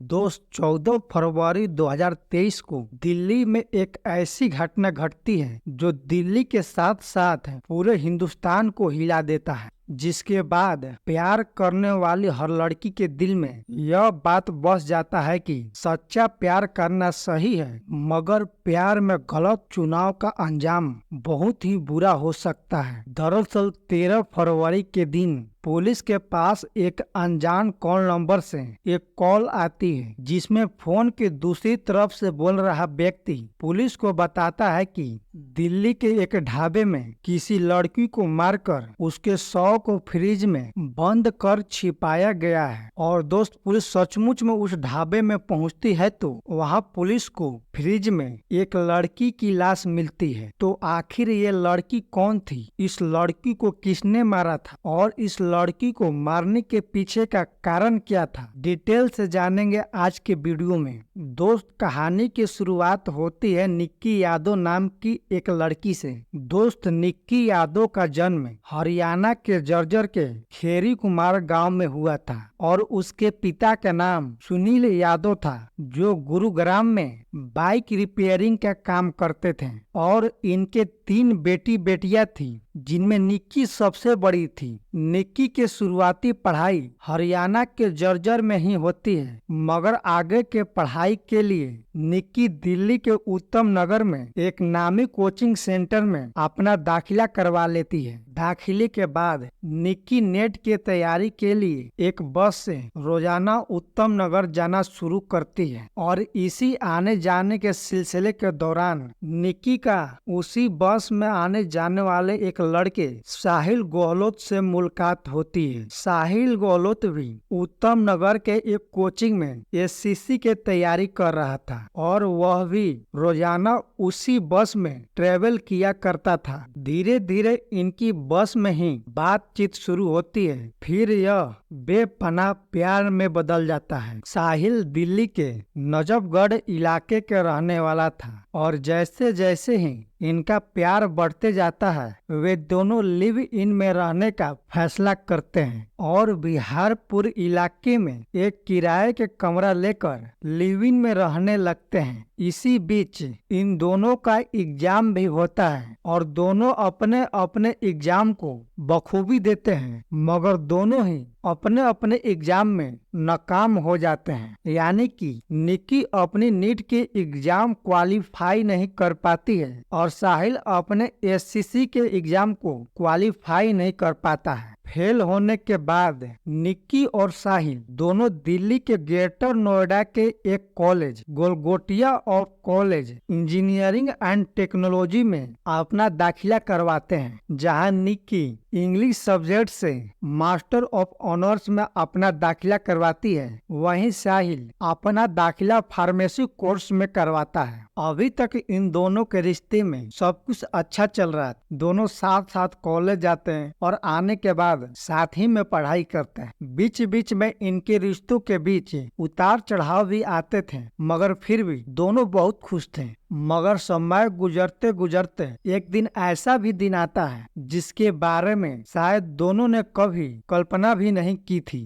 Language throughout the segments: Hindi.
दोस्त 14 फरवरी 2023 को दिल्ली में एक ऐसी घटना घटती है जो दिल्ली के साथ साथ पूरे हिंदुस्तान को हिला देता है, जिसके बाद प्यार करने वाली हर लड़की के दिल में यह बात बस जाता है कि सच्चा प्यार करना सही है, मगर प्यार में गलत चुनाव का अंजाम बहुत ही बुरा हो सकता है। दरअसल 13 फरवरी के दिन पुलिस के पास एक अनजान कॉल नंबर से एक कॉल आती है, जिसमें फोन के दूसरी तरफ से बोल रहा व्यक्ति पुलिस को बताता है कि दिल्ली के एक ढाबे में किसी लड़की को मारकर उसके शव को फ्रिज में बंद कर छिपाया गया है। और दोस्त, पुलिस सचमुच में उस ढाबे में पहुंचती है तो वहां पुलिस को फ्रिज में एक लड़की की लाश मिलती है। तो आखिर ये लड़की कौन थी, इस लड़की को किसने मारा था और इस लड़की को मारने के पीछे का कारण क्या था, डिटेल से जानेंगे आज के वीडियो में। दोस्त, कहानी की शुरुआत होती है निक्की यादव नाम की एक लड़की से। दोस्त, निक्की यादव का जन्म हरियाणा के जर्जर के खेरी कुमार गांव में हुआ था और उसके पिता का नाम सुनील यादव था, जो गुरुग्राम में बाइक रिपेयरिंग का काम करते थे। और इनके 3 बेटी बेटियां थी, जिनमें निक्की सबसे बड़ी थी। निक्की के शुरुआती पढ़ाई हरियाणा के जर्जर में ही होती है, मगर आगे के पढ़ाई के लिए निक्की दिल्ली के उत्तम नगर में एक नामी कोचिंग सेंटर में अपना दाखिला करवा लेती है। दाखिले के बाद निक्की नेट की तैयारी के लिए एक बस से रोजाना उत्तम नगर जाना शुरू करती है और इसी आने जाने के सिलसिले के दौरान निक्की का उसी बस में आने जाने वाले एक लड़के साहिल गहलोत से मुलाकात होती है। साहिल गहलोत भी उत्तम नगर के एक कोचिंग में एससीसी के तैयारी कर रहा था और वह भी रोजाना उसी बस में ट्रेवल किया करता था। धीरे धीरे इनकी बस में ही बातचीत शुरू होती है, फिर यह बेपनाह प्यार में बदल जाता है। साहिल दिल्ली के नजफगढ़ इलाके के रहने वाला था और जैसे जैसे ही इनका प्यार बढ़ते जाता है, वे दोनों लिव इन में रहने का फैसला करते हैं और बिहारपुर इलाके में एक किराए के कमरा लेकर लिव इन में रहने लगते हैं। इसी बीच इन दोनों का एग्जाम भी होता है और दोनों अपने अपने एग्जाम को बखूबी देते हैं, मगर दोनों ही अपने अपने एग्जाम में नाकाम हो जाते हैं। यानी कि निक्की अपनी नीट के एग्जाम क्वालिफाई नहीं कर पाती है और साहिल अपने एससीसी के एग्जाम को क्वालिफाई नहीं कर पाता है। फेल होने के बाद निक्की और साहिल दोनों दिल्ली के ग्रेटर नोएडा के एक college Galgotia of college engineering and technology में अपना दाखिला करवाते हैं, जहां निक्की इंग्लिश सब्जेक्ट से मास्टर ऑफ ऑनर्स में अपना दाखिला करवाती है, वहीं साहिल अपना दाखिला फार्मेसी कोर्स में करवाता है। अभी तक इन दोनों के रिश्ते में सब कुछ अच्छा चल रहा है। दोनों साथ साथ कॉलेज जाते हैं और आने के बाद साथ ही में पढ़ाई करते हैं। बीच बीच में इनके रिश्तों के बीच उतार चढ़ाव भी आते थे, मगर फिर भी दोनों बहुत खुश थे। मगर समय गुजरते गुजरते एक दिन ऐसा भी दिन आता है जिसके बारे में शायद दोनों ने कभी कल्पना भी नहीं की थी।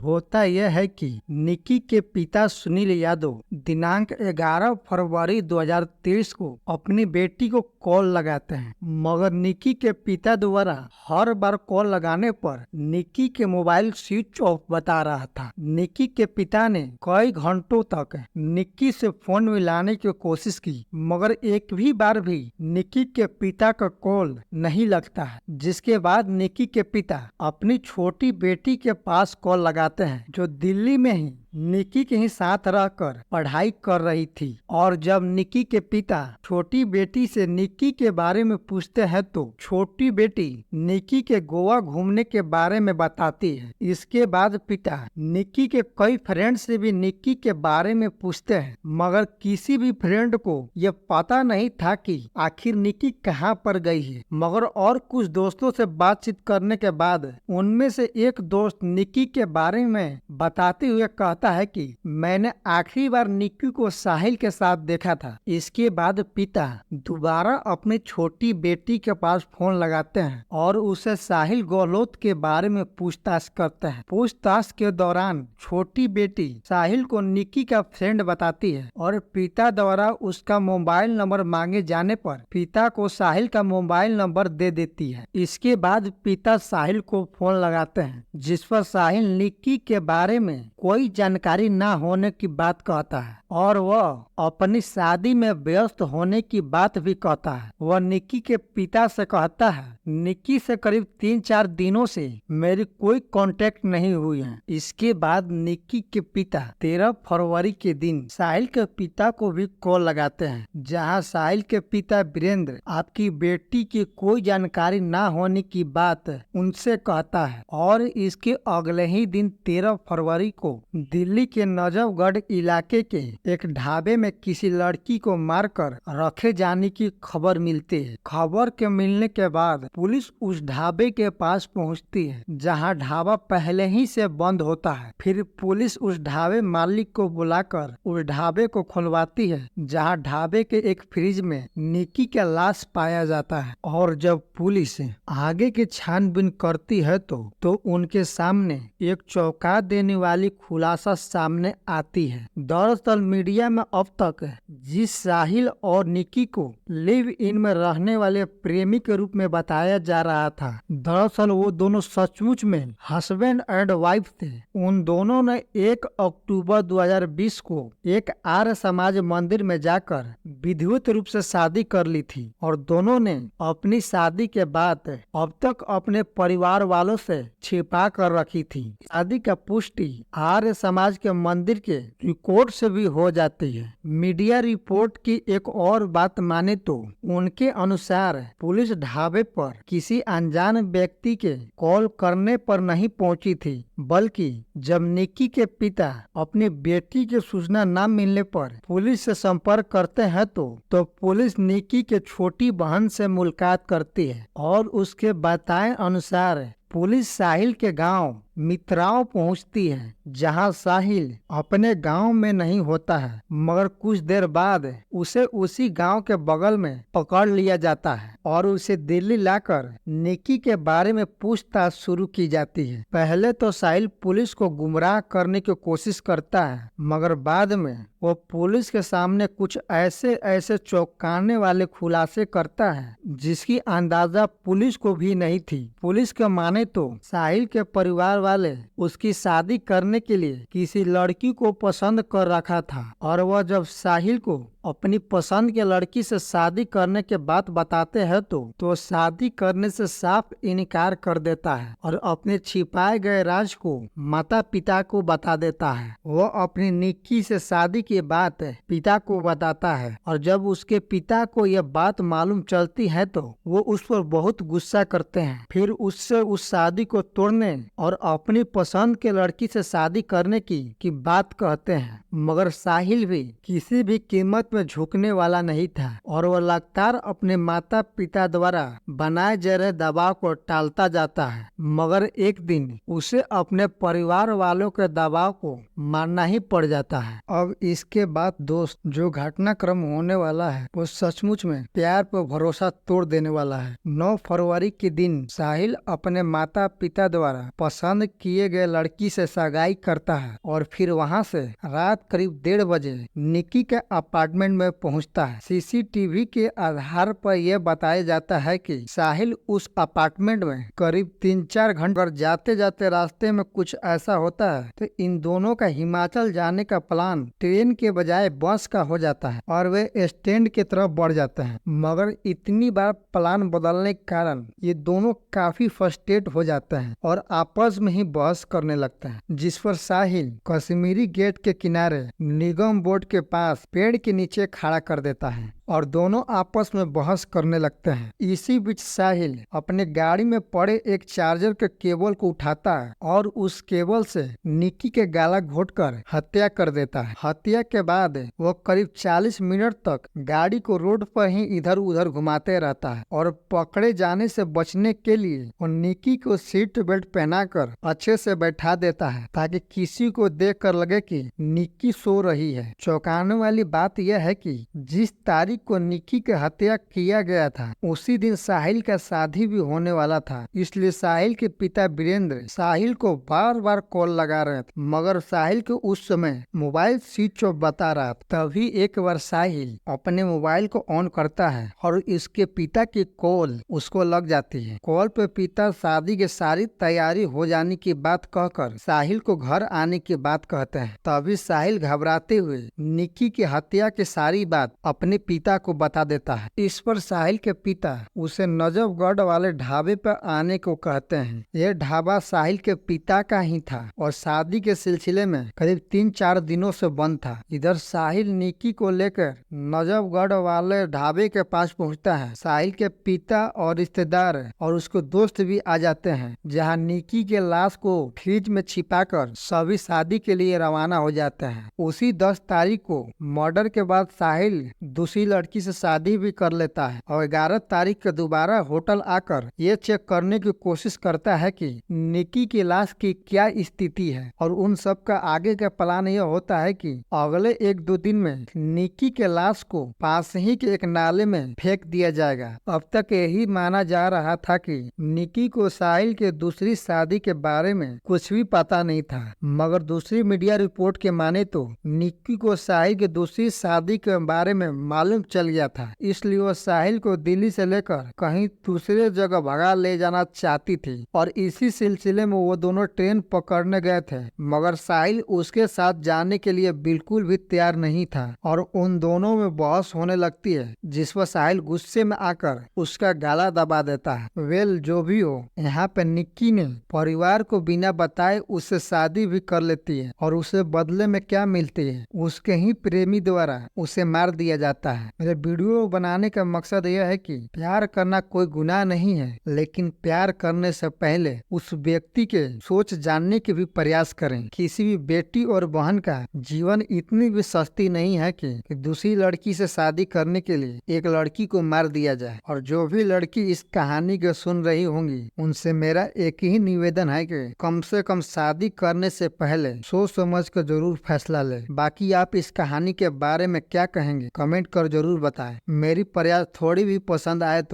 होता यह है कि निक्की के पिता सुनील यादव दिनांक 11 फरवरी 2023 को अपनी बेटी को कॉल लगाते हैं, मगर निक्की के पिता द्वारा हर बार कॉल लगाने पर निक्की के मोबाइल स्विच ऑफ बता रहा था। निक्की के पिता ने कई घंटों तक निक्की से फोन मिलाने की कोशिश की, मगर एक भी बार भी निक्की के पिता का कॉल नहीं लगता है। जिसके बाद निक्की के पिता अपनी छोटी बेटी के पास कॉल लगाते हैं, जो दिल्ली में ही निक्की के ही साथ रहकर पढ़ाई कर रही थी। और जब निक्की के पिता छोटी बेटी से निक्की के बारे में पूछते हैं तो छोटी बेटी निक्की के गोवा घूमने के बारे में बताती है। इसके बाद पिता निक्की के कई फ्रेंड से भी निक्की के बारे में पूछते हैं, मगर किसी भी फ्रेंड को ये पता नहीं था कि आखिर निक्की कहाँ पर गई है। मगर और कुछ दोस्तों से बातचीत करने के बाद उनमें से एक दोस्त निक्की के बारे में बताते हुए कहता कहता है कि मैंने आखिरी बार निक्की को साहिल के साथ देखा था। इसके बाद पिता दोबारा अपनी छोटी बेटी के पास फोन लगाते हैं और उसे साहिल गहलोत के बारे में पूछताछ करते हैं। पूछताछ के दौरान छोटी बेटी साहिल को निक्की का फ्रेंड बताती है और पिता द्वारा उसका मोबाइल नंबर मांगे जाने पर पिता को साहिल का मोबाइल नंबर दे देती है। इसके बाद पिता साहिल को फोन लगाते हैं, जिस पर साहिल निक्की के बारे में कोई जानकारी न होने की बात कहता है और वह अपनी शादी में व्यस्त होने की बात भी कहता है। वह निक्की के पिता से कहता है, निक्की से करीब 3-4 दिनों से मेरी कोई कांटेक्ट नहीं हुई है। इसके बाद निक्की के पिता 13 फरवरी के दिन साहिल के पिता को भी कॉल लगाते हैं, जहां साहिल के पिता वीरेंद्र आपकी बेटी की कोई जानकारी न होने की बात उनसे कहता है और इसके अगले ही दिन 13 फरवरी को दिल्ली के नजफगढ़ इलाके के एक ढाबे में किसी लड़की को मारकर रखे जाने की खबर मिलती है। खबर के मिलने के बाद पुलिस उस ढाबे के पास पहुंचती है, जहां ढाबा पहले ही से बंद होता है। फिर पुलिस उस ढाबे मालिक को बुलाकर उस ढाबे को खुलवाती है, जहां ढाबे के एक फ्रिज में निक्की का लाश पाया जाता है। और जब पुलिस आगे की छानबीन करती है तो उनके सामने एक चौंका देने वाली खुलासा सामने आती है। दरअसल मीडिया में अब तक जिस साहिल और निक्की को लिव इन में रहने वाले प्रेमी के रूप में बताया जा रहा था, दरअसल वो दोनों सचमुच में हस्बैंड एंड वाइफ थे। उन दोनों ने 1 अक्टूबर 2020 को एक आर्य समाज मंदिर में जाकर विधिवत रूप से शादी कर ली थी और दोनों ने अपनी शादी के बाद अब तक अपने परिवार वालों से छिपा कर रखी थी। शादी का पुष्टि आर्य समाज के मंदिर के रिकॉर्ड से भी हो जाती है। मीडिया रिपोर्ट की एक और बात माने तो उनके अनुसार पुलिस ढाबे पर किसी अनजान व्यक्ति के कॉल करने पर नहीं पहुंची थी, बल्कि जब निक्की के पिता अपनी बेटी की सूचना न मिलने पर पुलिस से संपर्क करते हैं तो पुलिस निक्की के छोटी बहन से मुलाकात करती है और उसके बताए अनुसार पुलिस साहिल के गांव मित्राओं पहुंचती है, जहां साहिल अपने गांव में नहीं होता है, मगर कुछ देर बाद उसे उसी गांव के बगल में पकड़ लिया जाता है और उसे दिल्ली लाकर निक्की के बारे में पूछताछ शुरू की जाती है। पहले तो साहिल पुलिस को गुमराह करने की कोशिश करता है, मगर बाद में वो पुलिस के सामने कुछ ऐसे चौंकाने वाले खुलासे करता है जिसकी अंदाजा पुलिस को भी नहीं थी। पुलिस के माने तो साहिल के परिवार वाले उसकी शादी करने के लिए किसी लड़की को पसंद कर रखा था और वह जब साहिल को अपनी पसंद के लड़की से शादी करने के बात बताते हैं तो शादी करने से साफ इनकार कर देता है और अपने छिपाए गए राज को माता पिता को बता देता है। वह अपनी निक्की से शादी की बात पिता को बताता है और जब उसके पिता को यह बात मालूम चलती है तो वो उस पर बहुत गुस्सा करते हैं। फिर उससे उस शादी को तोड़ने और अपनी पसंद के लड़की से शादी करने की बात कहते हैं, मगर साहिल भी किसी भी कीमत में झुकने वाला नहीं था और वह लगातार अपने माता पिता द्वारा बनाए जा रहे दबाव को टालता जाता है। मगर एक दिन उसे अपने परिवार वालों के दबाव को मानना ही पड़ जाता है। अब इसके बाद दोस्त जो घटनाक्रम होने वाला है वो सचमुच में प्यार पर भरोसा तोड़ देने वाला है। 9 फरवरी के दिन साहिल अपने माता पिता द्वारा पसंद किए गए लड़की से सगाई करता है और फिर वहां से रात करीब 1:30 बजे निक्की के अपार्टमेंट में पहुंचता है। सीसीटीवी के आधार पर यह बताया जाता है कि साहिल उस अपार्टमेंट में करीब 3-4 घंटे पर जाते जाते रास्ते में कुछ ऐसा होता है तो इन दोनों का हिमाचल जाने का प्लान ट्रेन के बजाय बस का हो जाता है और वे स्टैंड की तरफ बढ़ जाते हैं। मगर इतनी बार प्लान बदलने के कारण ये दोनों काफी फ्रस्ट्रेट हो जाते हैं और आपस में ही बहस करने लगते हैं, जिस पर साहिल कश्मीरी गेट के किनारे निगम बोर्ड के पास पेड़ के नीचे खड़ा कर देता है और दोनों आपस में बहस करने लगते हैं। इसी बीच साहिल अपने गाड़ी में पड़े एक चार्जर के केबल को उठाता है और उस केबल से निक्की के गला घोटकर हत्या कर देता है। हत्या के बाद वो करीब 40 मिनट तक गाड़ी को रोड पर ही इधर उधर घुमाते रहता है और पकड़े जाने से बचने के लिए वो निक्की को सीट बेल्ट पहनाकर अच्छे से बैठा देता है ताकि किसी को देख कर लगे कि निक्की सो रही है। चौंकाने वाली बात यह है कि जिस तारीख को निक्की की हत्या किया गया था उसी दिन साहिल का शादी भी होने वाला था, इसलिए साहिल के पिता वीरेंद्र साहिल को बार बार कॉल लगा रहे थे मगर साहिल को उस समय मोबाइल स्विच ऑफ बता रहा था। तभी एक बार साहिल अपने मोबाइल को ऑन करता है और इसके पिता की कॉल उसको लग जाती है। कॉल पे पिता शादी की सारी तैयारी हो जाने की बात कहकर साहिल को घर आने की बात कहते हैं। तभी साहिल घबराते हुए निक्की की हत्या की सारी बात अपने पिता को बता देता है। इस पर साहिल के पिता उसे नजफगढ़ वाले ढाबे पर आने को कहते हैं। यह ढाबा साहिल के पिता का ही था और शादी के सिलसिले में करीब 3-4 दिनों से बंद था। इधर साहिल निक्की को लेकर नजफगढ़ वाले ढाबे के पास पहुंचता है। साहिल के पिता और रिश्तेदार और उसके दोस्त भी आ जाते हैं, जहां निक्की के लाश को फ्रिज में छिपाकर सभी शादी के लिए रवाना हो जाते हैं। उसी 10 तारीख को मर्डर के बाद साहिल दूसरी लड़की से शादी भी कर लेता है और 11 तारीख को दोबारा होटल आकर ये चेक करने की कोशिश करता है कि निक्की की लाश की क्या स्थिति है। और उन सब का आगे का प्लान यह होता है कि अगले 1-2 दिन में निक्की के लाश को पास ही के एक नाले में फेंक दिया जाएगा। अब तक यही माना जा रहा था कि निक्की को साहिल के दूसरी शादी के बारे में कुछ भी पता नहीं था, मगर दूसरी मीडिया रिपोर्ट के माने तो निक्की को साहिल के दूसरी शादी के बारे में मालूम चल गया था, इसलिए वो साहिल को दिल्ली से लेकर कहीं दूसरे जगह भगा ले जाना चाहती थी। और इसी सिलसिले में वो दोनों ट्रेन पकड़ने गए थे, मगर साहिल उसके साथ जाने के लिए बिल्कुल भी तैयार नहीं था और उन दोनों में बहस होने लगती है, जिस पर साहिल गुस्से में आकर उसका गला दबा देता है। वेल जो भी हो, यहाँ पे निक्की ने परिवार को बिना बताए उससे शादी भी कर लेती है और उसे बदले में क्या मिलती है, उसके ही प्रेमी द्वारा उसे मार दिया जाता है। मेरे वीडियो बनाने का मकसद यह है कि प्यार करना कोई गुनाह नहीं है, लेकिन प्यार करने से पहले उस व्यक्ति के सोच जानने के भी प्रयास करें। किसी भी बेटी और बहन का जीवन इतनी भी सस्ती नहीं है कि दूसरी लड़की से शादी करने के लिए एक लड़की को मार दिया जाए। और जो भी लड़की इस कहानी को सुन रही होंगी उनसे मेरा एक ही निवेदन है कि कम से कम शादी करने से पहले सोच समझ कर जरूर फैसला ले। बाकी आप इस कहानी के बारे में क्या कहेंगे कमेंट कर जरूर बताएं। मेरी प्रयास थोड़ी भी पसंद आए तो